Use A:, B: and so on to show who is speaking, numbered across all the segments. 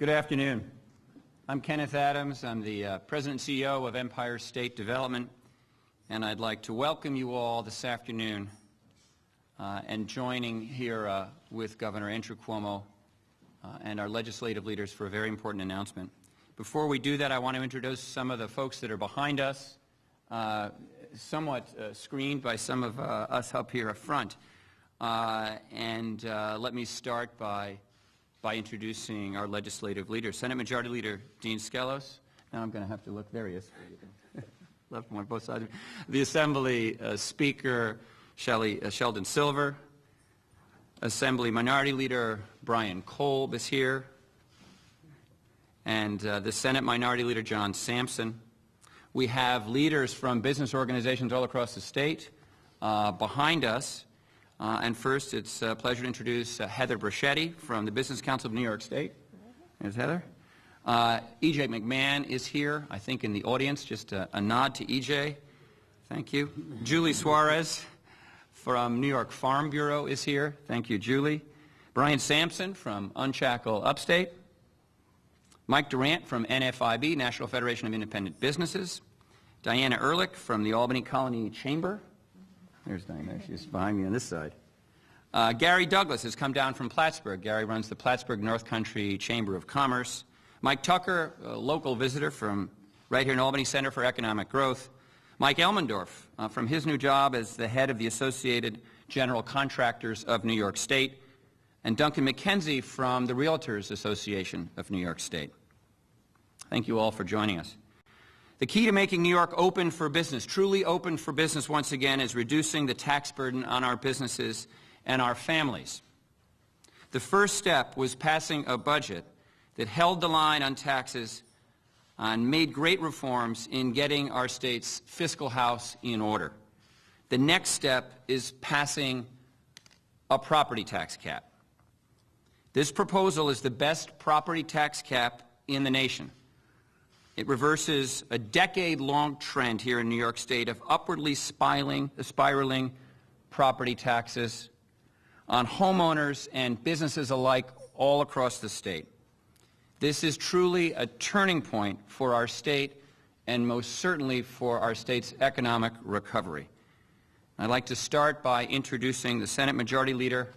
A: Good afternoon. I'm Kenneth Adams. I'm the President and CEO of Empire State Development, and I'd like to welcome you all this afternoon and joining here with Governor Andrew Cuomo and our legislative leaders for a very important announcement. Before we do that, I want to introduce some of the folks that are behind us, somewhat screened by some of us up here up front. Let me start by introducing our legislative leaders. Senate Majority Leader Dean Skelos. Now I'm going to have to look. There he is. Left one, both sides. The Assembly Speaker Sheldon Silver. Assembly Minority Leader Brian Kolb is here. And the Senate Minority Leader John Sampson. We have leaders from business organizations all across the state behind us. And first, it's a pleasure to introduce Heather Brachetti from the Business Council of New York State. There's Heather. E.J. McMahon is here, I think, in the audience. Just a nod to E.J. Thank you. Julie Suarez from New York Farm Bureau is here. Thank you, Julie. Brian Sampson from Unshackle Upstate. Mike Durant from NFIB, National Federation of Independent Businesses. Diana Ehrlich from the Albany Colony Chamber. There's Diana. She's behind me on this side. Gary Douglas has come down from Plattsburgh. Gary runs the Plattsburgh North Country Chamber of Commerce. Mike Tucker, a local visitor from right here in Albany Center for Economic Growth. Mike Elmendorf from his new job as the head of the Associated General Contractors of New York State. And Duncan McKenzie from the Realtors Association of New York State. Thank you all for joining us. The key to making New York open for business, truly open for business once again, is reducing the tax burden on our businesses and our families. The first step was passing a budget that held the line on taxes and made great reforms in getting our state's fiscal house in order. The next step is passing a property tax cap. This proposal is the best property tax cap in the nation. It reverses a decade-long trend here in New York State of upwardly spiraling property taxes on homeowners and businesses alike all across the state. This is truly a turning point for our state and most certainly for our state's economic recovery. I'd like to start by introducing the Senate Majority Leader,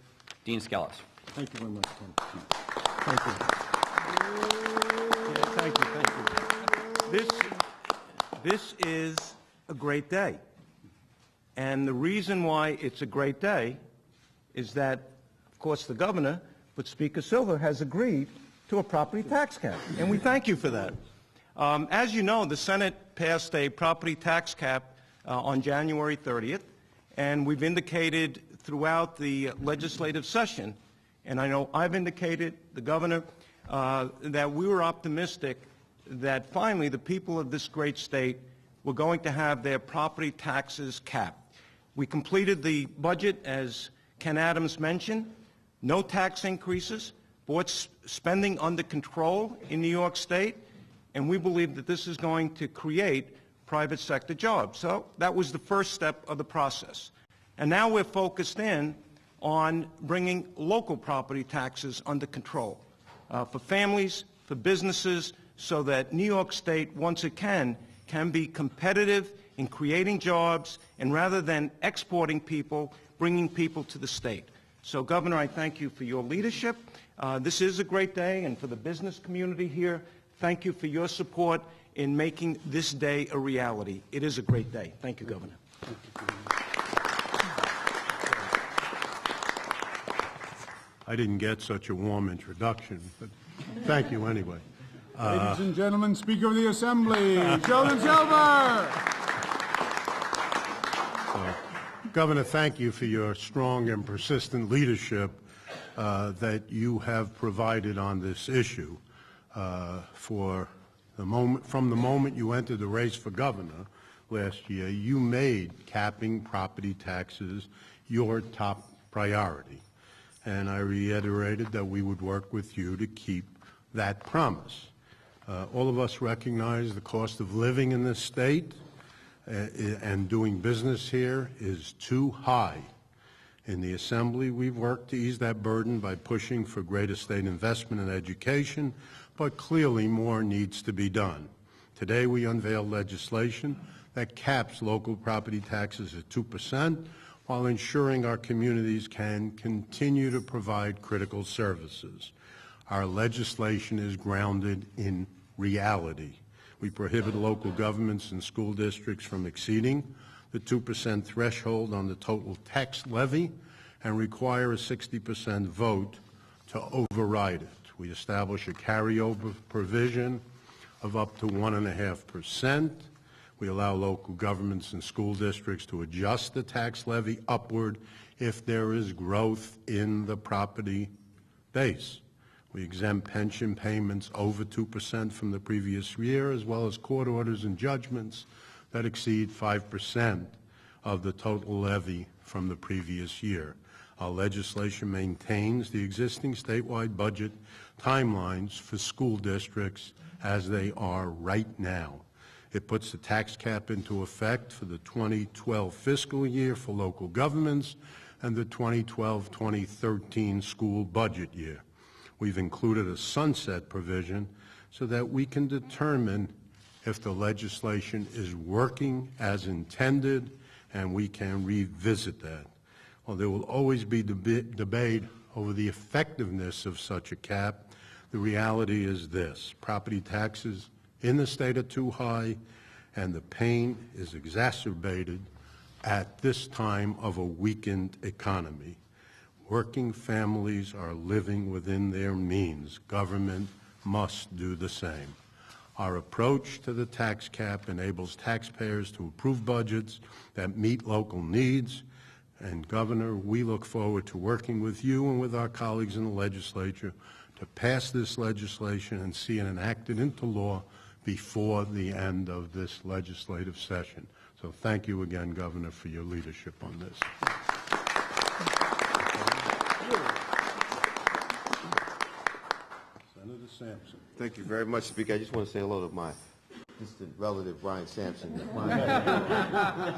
A: Dean Skelos.
B: Thank you very much, Ken. Thank you. Yeah, thank you. This is a great day. And the reason why it's a great day is that, of course, the governor, but Speaker Silver, has agreed to a property tax cap. And we thank you for that. As you know, the Senate passed a property tax cap on January 30th. And we've indicated throughout the legislative session, and I know I've indicated, the governor, that we were optimistic that finally the people of this great state were going to have their property taxes capped. We completed the budget, as Ken Adams mentioned, no tax increases, brought spending under control in New York State, and we believe that this is going to create private sector jobs. So that was the first step of the process. And now we're focused in on bringing local property taxes under control for families, for businesses, so that New York State, once it can be competitive in creating jobs, and rather than exporting people, bringing people to the state. So, Governor, I thank you for your leadership. This is a great day, and for the business community here, thank you for your support in making this day a reality. It is a great day. Thank you, Governor.
C: I didn't get such a warm introduction, but thank you anyway.
D: Ladies and gentlemen, Speaker of the Assembly, Sheldon Silver.
C: Governor, thank you for your strong and persistent leadership that you have provided on this issue. From the moment you entered the race for governor last year, you made capping property taxes your top priority. And I reiterated that we would work with you to keep that promise. All of us recognize the cost of living in this state and doing business here is too high. In the Assembly, we've worked to ease that burden by pushing for greater state investment in education, but clearly more needs to be done. Today, we unveiled legislation that caps local property taxes at 2%, while ensuring our communities can continue to provide critical services. Our legislation is grounded in reality. We prohibit local governments and school districts from exceeding the 2% threshold on the total tax levy and require a 60% vote to override it. We establish a carryover provision of up to 1.5%. We allow local governments and school districts to adjust the tax levy upward if there is growth in the property base. We exempt pension payments over 2% from the previous year, as well as court orders and judgments that exceed 5% of the total levy from the previous year. Our legislation maintains the existing statewide budget timelines for school districts as they are right now. It puts the tax cap into effect for the 2012 fiscal year for local governments and the 2012-2013 school budget year. We've included a sunset provision so that we can determine if the legislation is working as intended, and we can revisit that. While there will always be debate over the effectiveness of such a cap, the reality is this: property taxes in the state are too high, and the pain is exacerbated at this time of a weakened economy. Working families are living within their means. Government must do the same. Our approach to the tax cap enables taxpayers to approve budgets that meet local needs. And, Governor, we look forward to working with you and with our colleagues in the legislature to pass this legislation and see it enacted into law before the end of this legislative session. So thank you again, Governor, for your leadership on this. Senator Sampson.
E: Thank you very much, Speaker. I just want to say hello to my distant relative, Brian Sampson.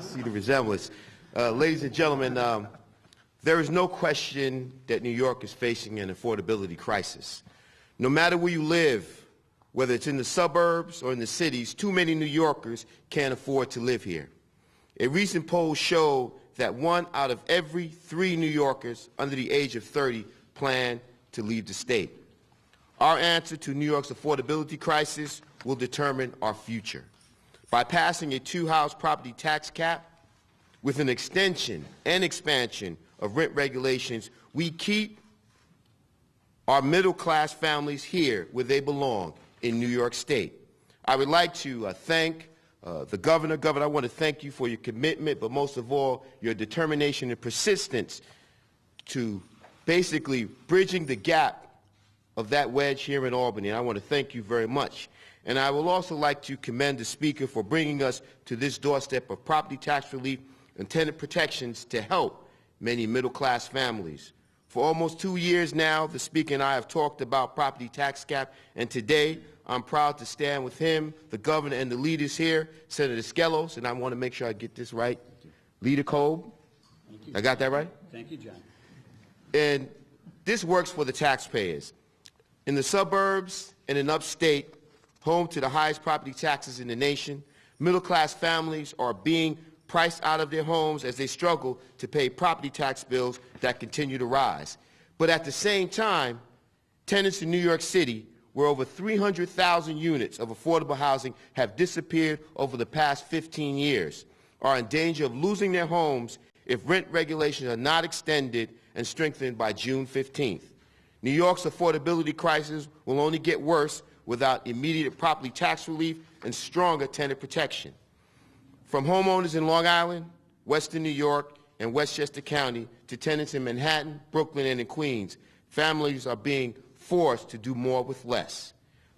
E: See the resemblance. Ladies and gentlemen, there is no question that New York is facing an affordability crisis. No matter where you live, whether it's in the suburbs or in the cities, too many New Yorkers can't afford to live here. A recent poll showed that 1 out of every 3 New Yorkers under the age of 30 plan to leave the state. Our answer to New York's affordability crisis will determine our future. By passing a 2-house property tax cap with an extension and expansion of rent regulations, we keep our middle-class families here where they belong, in New York State. I would like to thank the Governor. Governor, I want to thank you for your commitment, but most of all, your determination and persistence to basically bridging the gap of that wedge here in Albany. And I want to thank you very much. And I would also like to commend the Speaker for bringing us to this doorstep of property tax relief and tenant protections to help many middle-class families. For almost 2 years now, the Speaker and I have talked about property tax cap, and today I'm proud to stand with him, the Governor, and the leaders here, Senator Skelos, and I want to make sure I get this right, Leader Kolb. I got that right?
F: Thank you, John.
E: And this works for the taxpayers. In the suburbs and in upstate, home to the highest property taxes in the nation, middle-class families are being priced out of their homes as they struggle to pay property tax bills that continue to rise. But at the same time, tenants in New York City, where over 300,000 units of affordable housing have disappeared over the past 15 years, are in danger of losing their homes if rent regulations are not extended and strengthened by June 15th. New York's affordability crisis will only get worse without immediate property tax relief and stronger tenant protection. From homeowners in Long Island, Western New York, and Westchester County to tenants in Manhattan, Brooklyn, and in Queens, families are being forced to do more with less.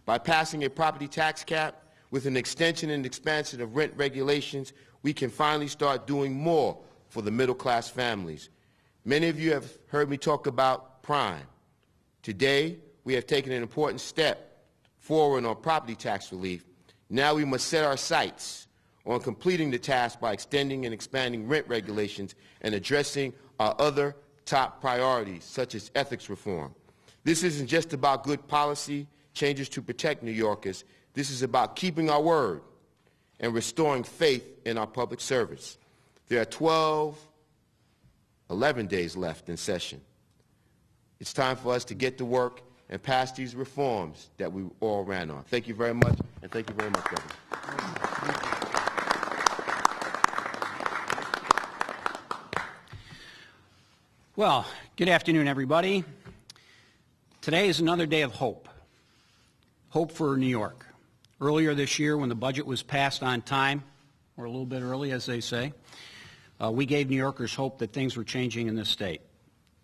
E: By passing a property tax cap with an extension and expansion of rent regulations, we can finally start doing more for the middle-class families. Many of you have heard me talk about prime. Today, we have taken an important step forward on property tax relief. Now we must set our sights on completing the task by extending and expanding rent regulations and addressing our other top priorities, such as ethics reform. This isn't just about good policy changes to protect New Yorkers. This is about keeping our word and restoring faith in our public service. There are 11 days left in session. It's time for us to get to work and pass these reforms that we all ran on. Thank you very much, and thank you very much, Governor.
F: Well, good afternoon, everybody. Today is another day of hope. Hope for New York. Earlier this year, when the budget was passed on time, or a little bit early, as they say, we gave New Yorkers hope that things were changing in this state.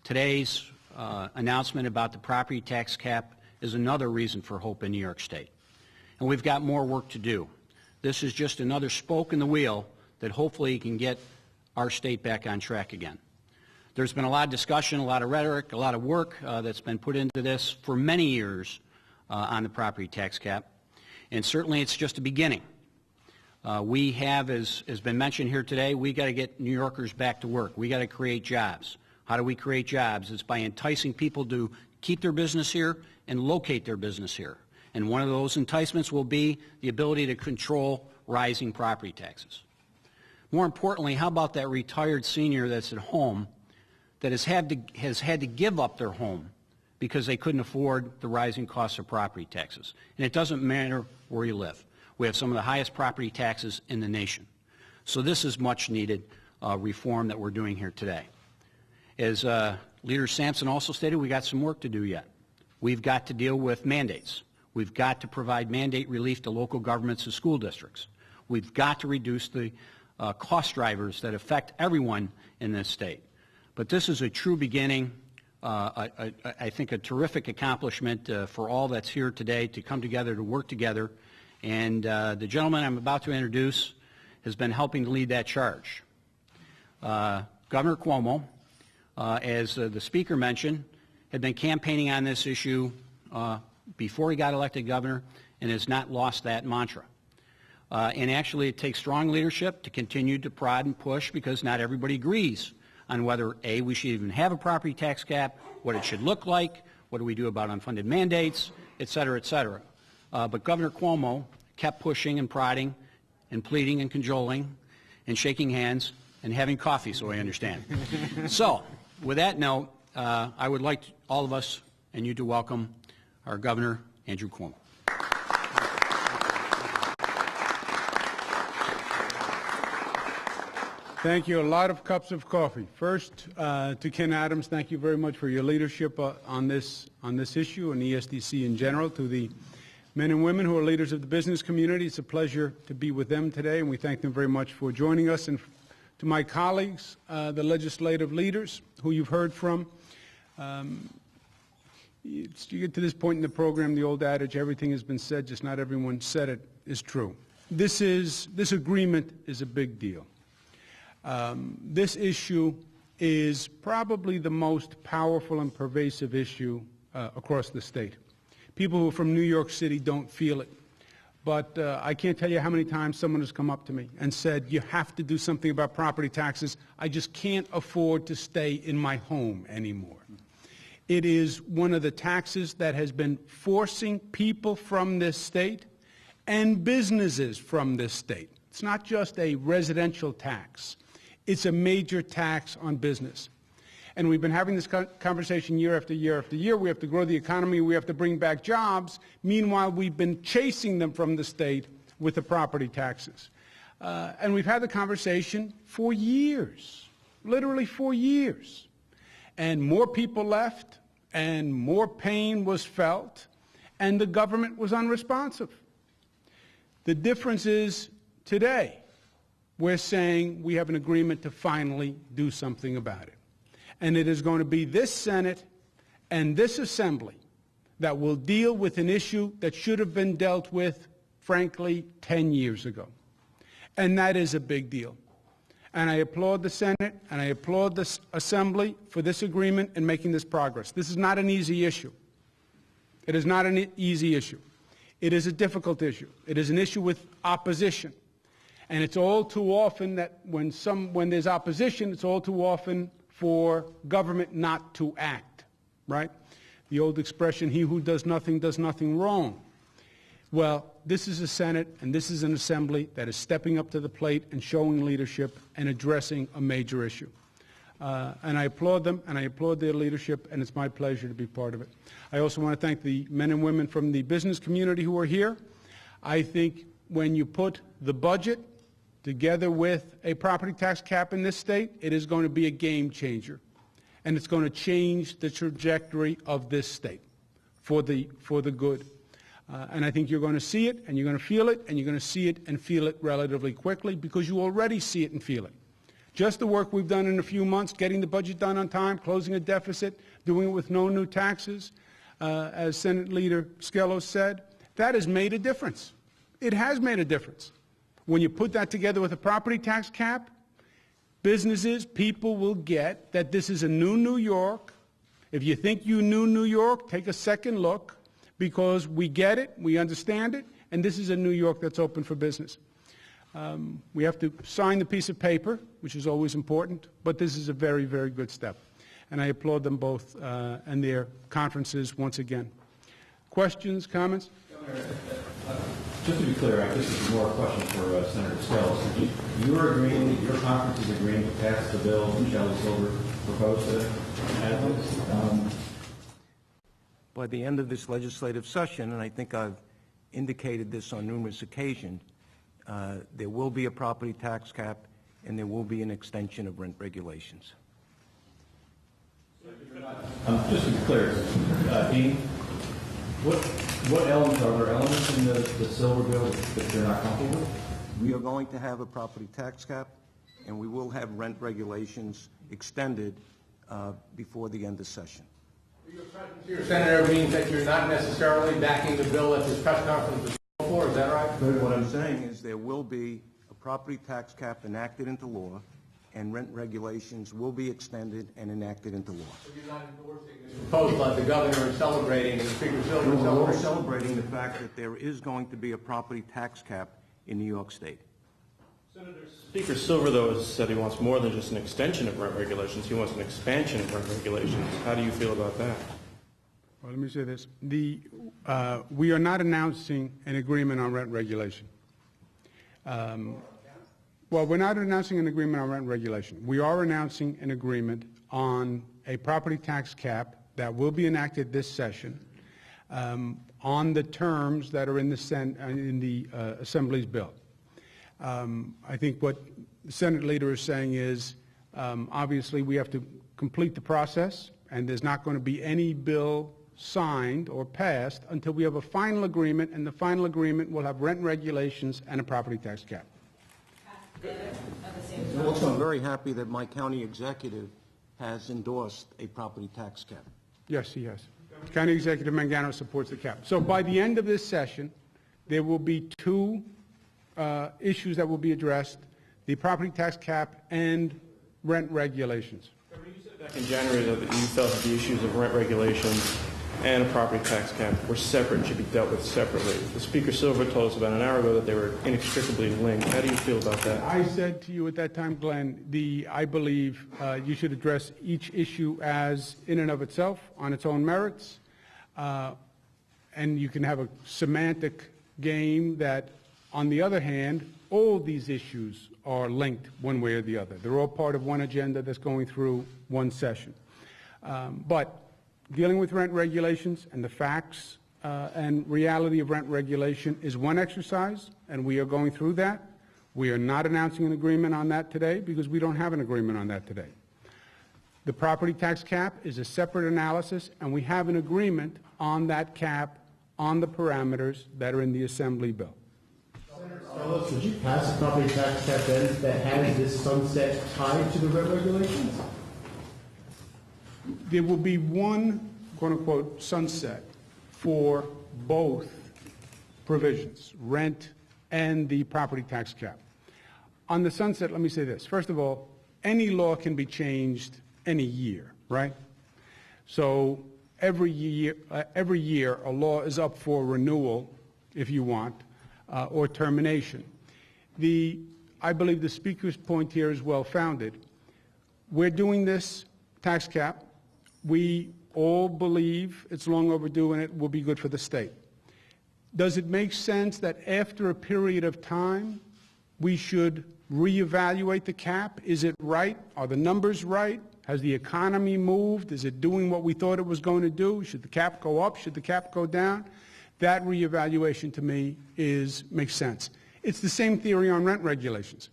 F: Today's announcement about the property tax cap is another reason for hope in New York State. And we've got more work to do. This is just another spoke in the wheel that hopefully can get our state back on track again. There's been a lot of discussion, a lot of rhetoric, a lot of work that's been put into this for many years on the property tax cap. And certainly it's just a beginning. We have, as has been mentioned here today, we got to get New Yorkers back to work. We got to create jobs. How do we create jobs? It's by enticing people to keep their business here and locate their business here. And one of those enticements will be the ability to control rising property taxes. More importantly, how about that retired senior that's at home that has had to give up their home because they couldn't afford the rising costs of property taxes? And it doesn't matter where you live. We have some of the highest property taxes in the nation. So this is much needed reform that we're doing here today. As Leader Sampson also stated, we got some work to do yet. We've got to deal with mandates. We've got to provide mandate relief to local governments and school districts. We've got to reduce the cost drivers that affect everyone in this state. But this is a true beginning, I think a terrific accomplishment for all that's here today to come together, to work together. And the gentleman I'm about to introduce has been helping to lead that charge. Governor Cuomo, as the Speaker mentioned, had been campaigning on this issue before he got elected governor and has not lost that mantra. And actually it takes strong leadership to continue to prod and push because not everybody agrees on whether, A, we should even have a property tax cap, what it should look like, what do we do about unfunded mandates, et cetera, et cetera. But Governor Cuomo kept pushing and prodding and pleading and cajoling and shaking hands and having coffee, so I understand. So, with that note, I would like all of us and you to welcome our Governor, Andrew Cuomo.
D: Thank you. A lot of cups of coffee. First, to Ken Adams, thank you very much for your leadership on this issue and ESDC in general. To the men and women who are leaders of the business community, it's a pleasure to be with them today, and we thank them very much for joining us. And to my colleagues, the legislative leaders who you've heard from, you get to this point in the program, the old adage, everything has been said, just not everyone said it, is true. This agreement is a big deal. This issue is probably the most powerful and pervasive issue across the state. People who are from New York City don't feel it, but I can't tell you how many times someone has come up to me and said, you have to do something about property taxes. I just can't afford to stay in my home anymore. It is one of the taxes that has been forcing people from this state and businesses from this state. It's not just a residential tax. It's a major tax on business. And we've been having this conversation year after year after year. We have to grow the economy. We have to bring back jobs. Meanwhile, we've been chasing them from the state with the property taxes. And we've had the conversation for years, literally for years. And more people left, and more pain was felt, and the government was unresponsive. The difference is today, we're saying we have an agreement to finally do something about it. And it is going to be this Senate and this Assembly that will deal with an issue that should have been dealt with, frankly, 10 years ago. And that is a big deal. And I applaud the Senate and I applaud the Assembly for this agreement and making this progress. This is not an easy issue. It is not an easy issue. It is a difficult issue. It is an issue with opposition. And it's all too often that when there's opposition, it's all too often for government not to act, right? The old expression, he who does nothing wrong. Well, this is a Senate and this is an Assembly that is stepping up to the plate and showing leadership and addressing a major issue. And I applaud them, and I applaud their leadership, and it's my pleasure to be part of it. I also want to thank the men and women from the business community who are here. I think when you put the budget together with a property tax cap in this state, it is going to be a game changer, and it's going to change the trajectory of this state for the good. And I think you're going to see it, and you're going to feel it, and you're going to see it and feel it relatively quickly, because you already see it and feel it. Just the work we've done in a few months, getting the budget done on time, closing a deficit, doing it with no new taxes, as Senate Leader Skelos said, that has made a difference. It has made a difference. When you put that together with a property tax cap, businesses, people will get that this is a new New York. If you think you knew New York, take a second look, because we get it, we understand it, and this is a New York that's open for business. We have to sign the piece of paper, which is always important, but this is a very, very good step. And I applaud them both and their conferences once again. Questions, comments?
G: Just to be clear, this is more a question for Senator Skelos. You're agreeing, your conference is agreeing to pass the bill Shelley Silver proposed to add this?
B: By the end of this legislative session, and I think I've indicated this on numerous occasions, there will be a property tax cap and there will be an extension of rent regulations.
G: Just to be clear, Dean, what elements, are there elements in the Silver bill that you're not comfortable with?
B: We are going to have a property tax cap, and we will have rent regulations extended before the end of session.
H: Your presence here, Senator, means that you're not necessarily backing the bill that this press conference was for. Is that right?
B: What I'm saying is there will be a property tax cap enacted into law, and rent regulations will be extended and enacted into law.
H: So you're not endorsing this proposal that the governor is celebrating and Speaker Silver is
B: We're
H: celebrating?
B: celebrating the fact that there is going to be a property tax cap in New York State.
I: Speaker Silver, though, has said he wants more than just an extension of rent regulations. He wants an expansion of rent regulations. How do you feel about that?
D: Well, let me say this. We are not announcing an agreement on rent regulation. Well, we're not announcing an agreement on rent regulation. We are announcing an agreement on a property tax cap that will be enacted this session on the terms that are in the Assembly's bill. I think what the Senate leader is saying is, obviously, we have to complete the process, and there's not going to be any bill signed or passed until we have a final agreement, and the final agreement will have rent regulations and a property tax cap.
B: Also, I'm very happy that my county executive has endorsed a property tax cap.
D: Yes, he has. County Executive Mangano supports the cap. So by the end of this session, there will be two issues that will be addressed: the property tax cap and rent regulations.
I: You said back in January that you felt that the issues of rent regulations and a property tax cap were separate and should be dealt with separately. The Speaker Silver told us about an hour ago that they were inextricably linked. How do you feel about that?
D: I said to you at that time, Glenn, I believe you should address each issue as in and of itself, on its own merits, and you can have a semantic game that, on the other hand, all these issues are linked one way or the other. They're all part of one agenda that's going through one session. But dealing with rent regulations and the facts and reality of rent regulation is one exercise, and we are going through that. We are not announcing an agreement on that today because we don't have an agreement on that today. The property tax cap is a separate analysis, and we have an agreement on that cap, on the parameters that are in the Assembly bill.
J: Carlos, would you pass a property tax cap then that has this sunset tied to the rent regulations?
D: There will be one, quote-unquote, sunset for both provisions, rent and the property tax cap. On the sunset, let me say this. First of all, any law can be changed any year, right? So every year a law is up for renewal, if you want, or termination. I believe the Speaker's point here is well-founded. We're doing this tax cap. We all believe it's long overdue and it will be good for the state. Does it make sense that after a period of time, we should reevaluate the cap? Is it right? Are the numbers right? Has the economy moved? Is it doing what we thought it was going to do? Should the cap go up? Should the cap go down? That reevaluation to me makes sense. It's the same theory on rent regulations.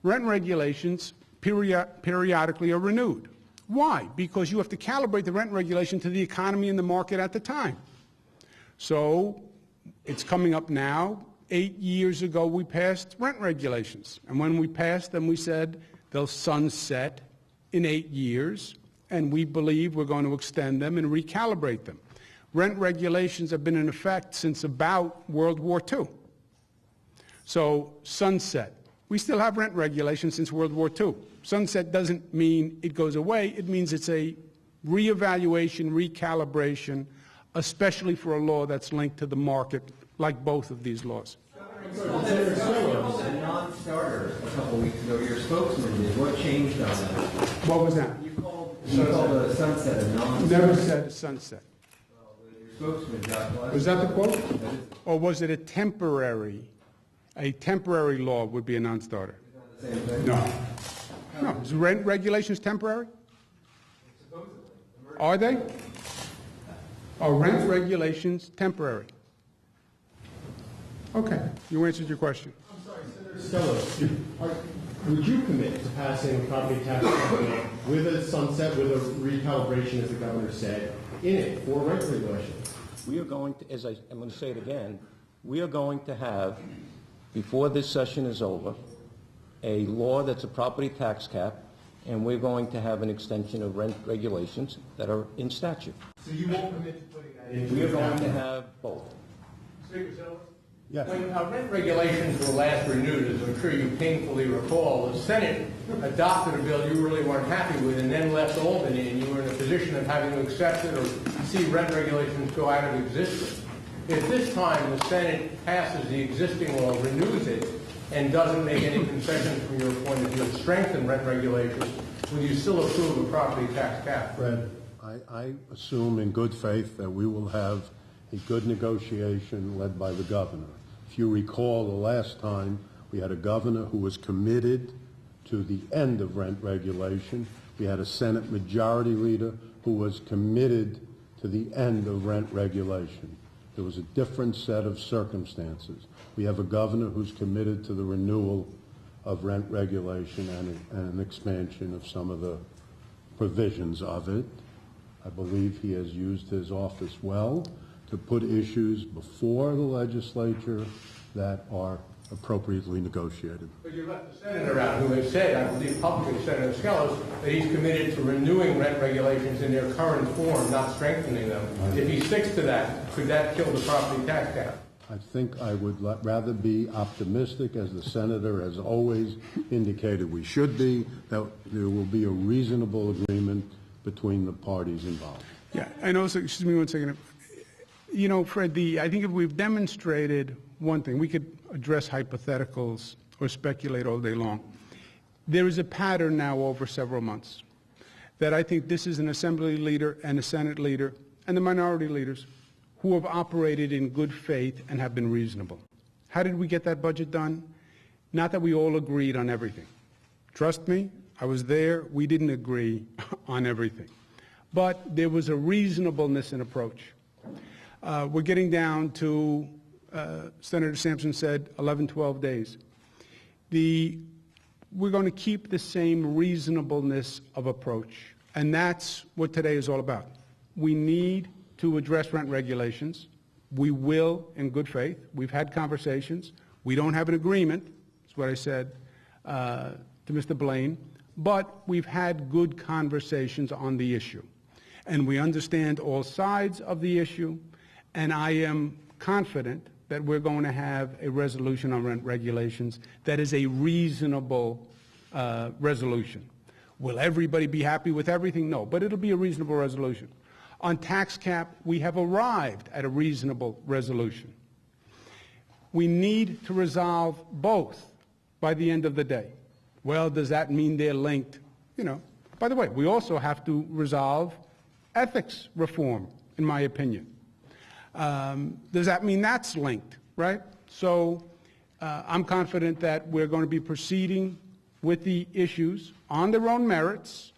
D: Rent regulations periodically are renewed. Why? Because you have to calibrate the rent regulation to the economy and the market at the time. So it's coming up now. 8 years ago, we passed rent regulations. And when we passed them, we said they'll sunset in 8 years, and we believe we're going to extend them and recalibrate them. Rent regulations have been in effect since about World War II. So sunset. We still have rent regulations since World War II. Sunset doesn't mean it goes away. It means it's a reevaluation, recalibration, especially for a law that's linked to the market, like both of these laws.
G: You called a non-starter a couple weeks ago. Your spokesman did. What changed on that?
D: What was that?
G: You called a sunset a non-starter.
D: Never said sunset.
G: Your spokesman got.
D: Was that the quote? Or was it a temporary law would be a non-starter?
G: Same thing?
D: No. No. Is rent regulations temporary? Are they? Are rent regulations temporary? Okay. You answered your question.
J: I'm sorry, Senator Skelos, would you commit to passing a property tax law with a sunset, with a recalibration, as the governor said, in it for rent regulations?
B: We are going to, I'm going to say it again, we are going to have, before this session is over, a law that's a property tax cap, and we're going to have an extension of rent regulations that are in statute.
J: So you won't commit to putting that in?
B: We are going to have both.
H: Speaker Sellers?
B: Yes.
H: When rent regulations were last renewed, as I'm sure you painfully recall, the Senate adopted a bill you really weren't happy with and then left Albany, and you were in a position of having to accept it or see rent regulations go out of existence. If this time the Senate passes the existing law, renews it, and doesn't make any concessions from your point of view to strengthen rent regulations, will you still approve a property tax cap?
C: Fred, I assume in good faith that we will have a good negotiation led by the governor. If you recall, the last time we had a governor who was committed to the end of rent regulation. We had a Senate majority leader who was committed to the end of rent regulation. There was a different set of circumstances. We have a governor who's committed to the renewal of rent regulation and an expansion of some of the provisions of it. I believe he has used his office well to put issues before the legislature that are appropriately negotiated.
H: But you left the senator out who has said, I believe publicly, Senator Skelos, that he's committed to renewing rent regulations in their current form, not strengthening them. If he sticks to that, could that kill the property tax cap?
C: I think I would rather be optimistic, as the senator has always indicated we should be, that there will be a reasonable agreement between the parties involved.
D: Yeah, and also, excuse me one second. You know, Fred, I think if we've demonstrated one thing, we could address hypotheticals or speculate all day long. There is a pattern now over several months that I think this is an assembly leader and a Senate leader and the minority leaders who have operated in good faith and have been reasonable. How did we get that budget done? Not that we all agreed on everything. Trust me, I was there. We didn't agree on everything. But there was a reasonableness in approach. We're getting down to, Senator Sampson said, 11, 12 days. We're going to keep the same reasonableness of approach, and that's what today is all about. We need to address rent regulations. We will in good faith. We've had conversations. We don't have an agreement, that's what I said to Mr. Blaine, but we've had good conversations on the issue. And we understand all sides of the issue, and I am confident that we're going to have a resolution on rent regulations that is a reasonable resolution. Will everybody be happy with everything? No, but it'll be a reasonable resolution. On tax cap, we have arrived at a reasonable resolution. We need to resolve both by the end of the day. Well, does that mean they're linked? You know, By the way, we also have to resolve ethics reform, in my opinion. Does that mean that's linked, right? So I'm confident that we're going to be proceeding with the issues on their own merits,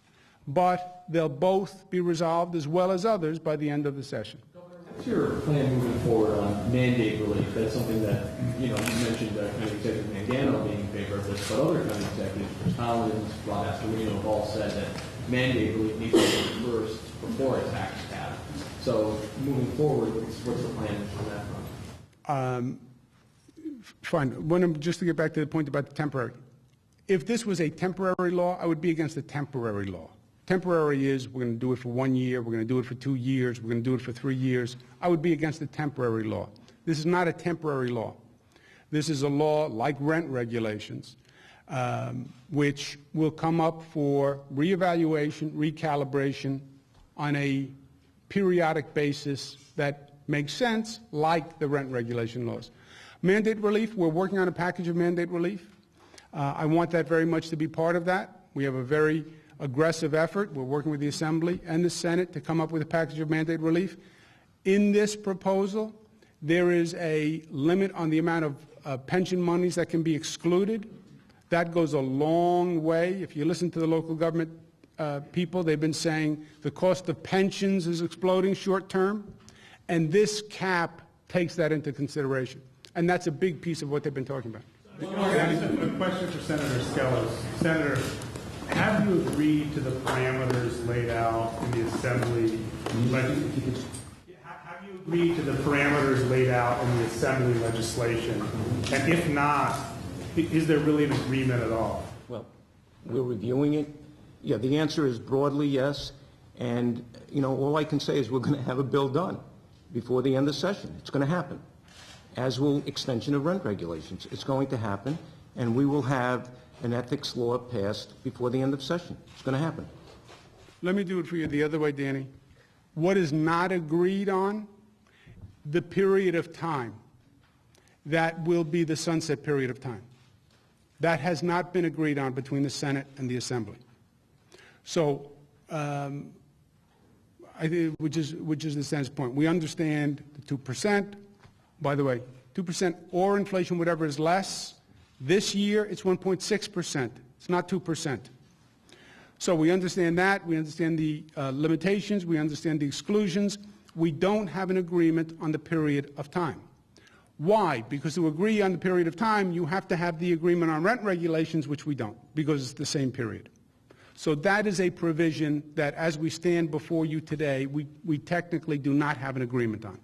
D: but they'll both be resolved as well as others by the end of the session.
G: What's your plan moving forward on mandate relief? That's something that, you mentioned County Executive Mangano being in favor of this, but other county executives, Chris Collins, Rod Astorino, have all said that mandate relief needs to be first before a tax cap. So moving forward, what's the plan on that front?
D: Fine. Just to get back to the point about the temporary. If this was a temporary law, I would be against a temporary law. Temporary is we're going to do it for 1 year, we're going to do it for 2 years, we're going to do it for 3 years. I would be against a temporary law. This is not a temporary law. This is a law like rent regulations, which will come up for reevaluation, recalibration on a periodic basis that makes sense, like the rent regulation laws. Mandate relief, we're working on a package of mandate relief. I want that very much to be part of that. We have a very aggressive effort. We're working with the Assembly and the Senate to come up with a package of mandate relief. In this proposal, there is a limit on the amount of pension monies that can be excluded. That goes a long way. If you listen to the local government people, they've been saying the cost of pensions is exploding short term, and this cap takes that into consideration. And that's a big piece of what they've been talking about.
K: A question for Senator Skelos. Senator, have you agreed to the parameters laid out in the Assembly? Have you agreed to the parameters laid out in the Assembly legislation? And if not, is there really an agreement at all?
B: Well, we're reviewing it. Yeah, the answer is broadly yes. And, all I can say is we're going to have a bill done before the end of the session. It's going to happen, as will extension of rent regulations. It's going to happen, and we will have an ethics law passed before the end of session. It's going to happen.
D: Let me do it for you the other way, Danny. What is not agreed on, the period of time that will be the sunset period of time. That has not been agreed on between the Senate and the Assembly. So, I think, which is the Senate's point. We understand the 2%. By the way, 2% or inflation, whatever is less. This year, it's 1.6%. It's not 2%. So we understand that. We understand the limitations. We understand the exclusions. We don't have an agreement on the period of time. Why? Because to agree on the period of time, you have to have the agreement on rent regulations, which we don't, because it's the same period. So that is a provision that, as we stand before you today, we technically do not have an agreement on.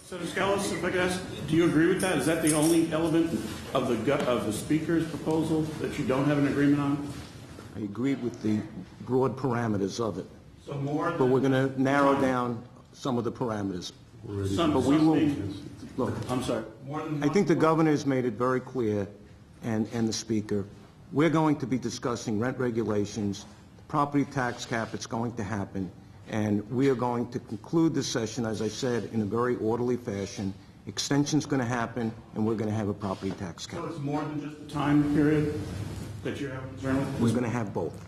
K: Senator Skelos, if I could ask, do you agree with that? Is that the only element of the Speaker's proposal that you don't have an agreement on?
B: I agree with the broad parameters of it.
K: So more
B: but we're going to narrow down some of the parameters. But we will, look,
K: I'm sorry.
B: I think the governor has made it very clear, and the Speaker, we're going to be discussing rent regulations, property tax cap. It's going to happen. And we are going to conclude this session, as I said, in a very orderly fashion. Extension's going to happen, and we're going to have a property tax cap.
K: So it's more than just the time period that you have concern with?
B: We're going to have both.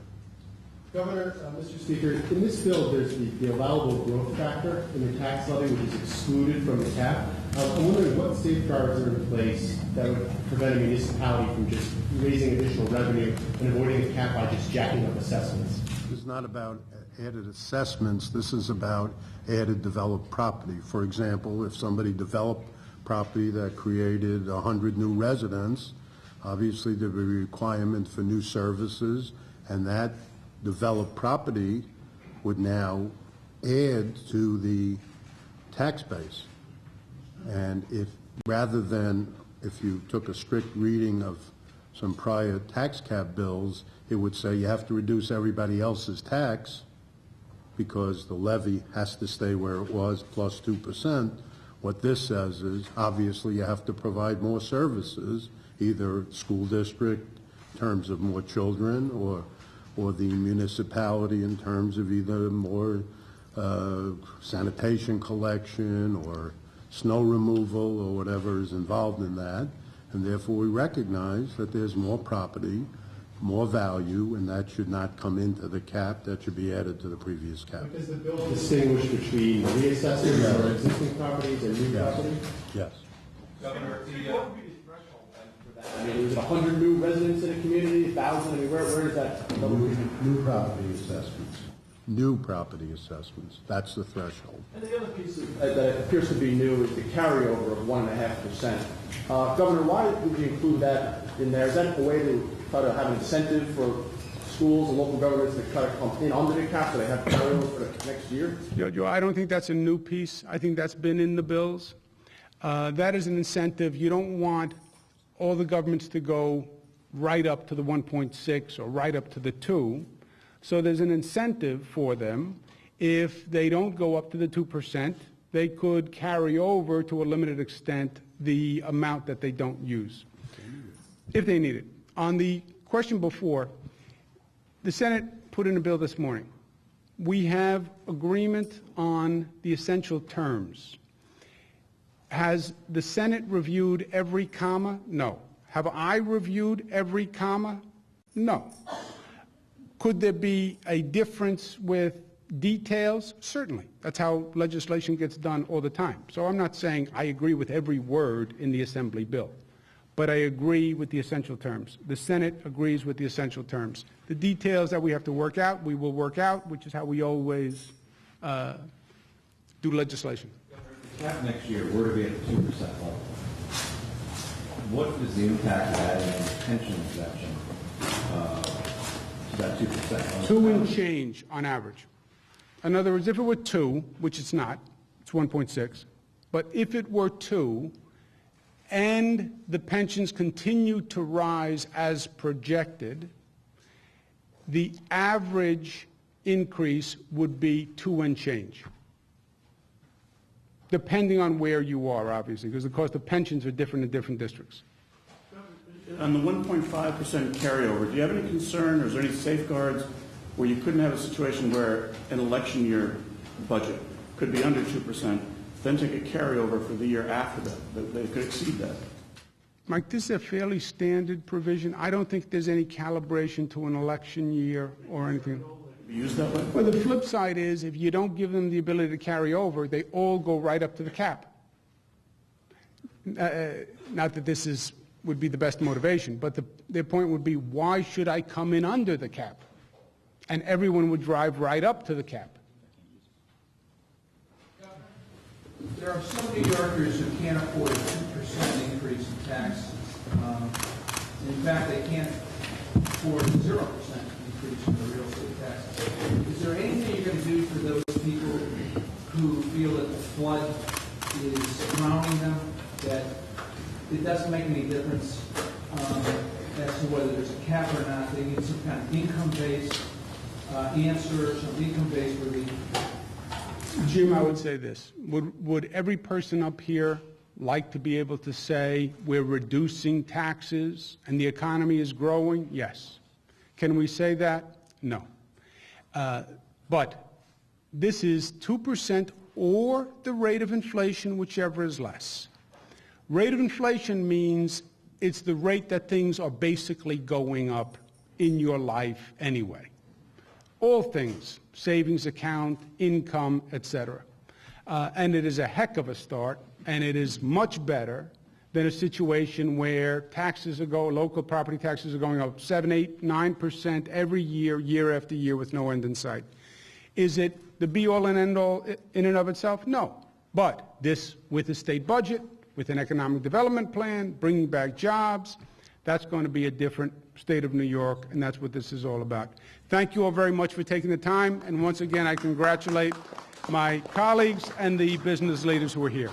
J: Governor, Mr. Speaker, in this bill, there's the allowable growth factor in the tax levy, which is excluded from the cap. I'm wondering what safeguards are in place that would prevent a municipality from just raising additional revenue and avoiding the cap by just jacking up assessments.
C: This is not about added assessments. This is about added developed property. For example, if somebody developed property that created 100 new residents, obviously there would be a requirement for new services, and that developed property would now add to the tax base. And if, rather than, if you took a strict reading of some prior tax cap bills, it would say you have to reduce everybody else's tax because the levy has to stay where it was plus 2%. What this says is, obviously, you have to provide more services, either school district in terms of more children, or the municipality in terms of either more sanitation collection or snow removal or whatever is involved in that. And therefore, we recognize that there's more property more value, and that should not come into the cap. That should be added to the previous cap.
J: Does the bill distinguish between reassessments or existing properties and new property?
C: Yes.
G: Governor,
I: I mean, is it 100 new residents in a community, 1,000? I mean, where is that?
C: New property assessments. New property assessments. That's the threshold.
I: And the other piece that appears to be new is the carryover of 1.5%. Governor, why did you include that in there? Is that a way to try to have an incentive for schools and local governments to try to come in under the cap so they have carryover for the next year?
D: Joe, I don't think that's a new piece. I think that's been in the bills. That is an incentive. You don't want all the governments to go right up to the 1.6 or right up to the 2. So there's an incentive for them. If they don't go up to the 2%, they could carry over to a limited extent the amount that they don't use, if they need it. On the question before, the Senate put in a bill this morning. We have agreement on the essential terms. Has the Senate reviewed every comma? No. Have I reviewed every comma? No. Could there be a difference with details? Certainly. That's how legislation gets done all the time. So I'm not saying I agree with every word in the Assembly bill, but I agree with the essential terms. The Senate agrees with the essential terms. The details that we have to work out, we will work out, which is how we always do legislation.
L: Cap next year, we're to be at the 2% level. What is the impact of adding a pension exemption to that 2%?
D: 2 and change on average. In other words, if it were 2, which it's not, it's 1.6, but if it were 2 and the pensions continue to rise as projected, the average increase would be 2 and change. Depending on where you are, obviously, because of course the pensions are different in different districts.
K: On the 1.5% carryover, do you have any concern or is there any safeguards where you couldn't have a situation where an election year budget could be under 2%, then take a carryover for the year after that they could exceed that?
D: Mike, this is a fairly standard provision. I don't think there's any calibration to an election year or anything.
K: Used that way?
D: Well, the flip side is if you don't give them the ability to carry over, they all go right up to the cap. Not that this would be the best motivation, but their point would be, why should I come in under the cap? And everyone would drive right up to the cap.
M: There are some New Yorkers who can't afford a 2% increase in taxes. In fact, they can't afford 0% increase in the real estate taxes. Is there anything you're going to do for those people who feel that the flood is drowning them, that it doesn't make any difference as to whether there's a cap or not? They need some kind of income-based answer, some income-based relief.
D: Jim, I would say this. Would every person up here like to be able to say we're reducing taxes and the economy is growing? Yes. Can we say that? No. But this is 2% or the rate of inflation, whichever is less. Rate of inflation means it's the rate that things are basically going up in your life anyway. All things, savings account, income, etc. And it is a heck of a start, and it is much better than a situation where taxes local property taxes are going up 7, 8, 9% every year, year after year, with no end in sight. Is it the be-all and end-all in and of itself? No. But this, with the state budget, with an economic development plan, bringing back jobs, that's going to be a different state of New York, and that's what this is all about. Thank you all very much for taking the time, and once again, I congratulate my colleagues and the business leaders who are here.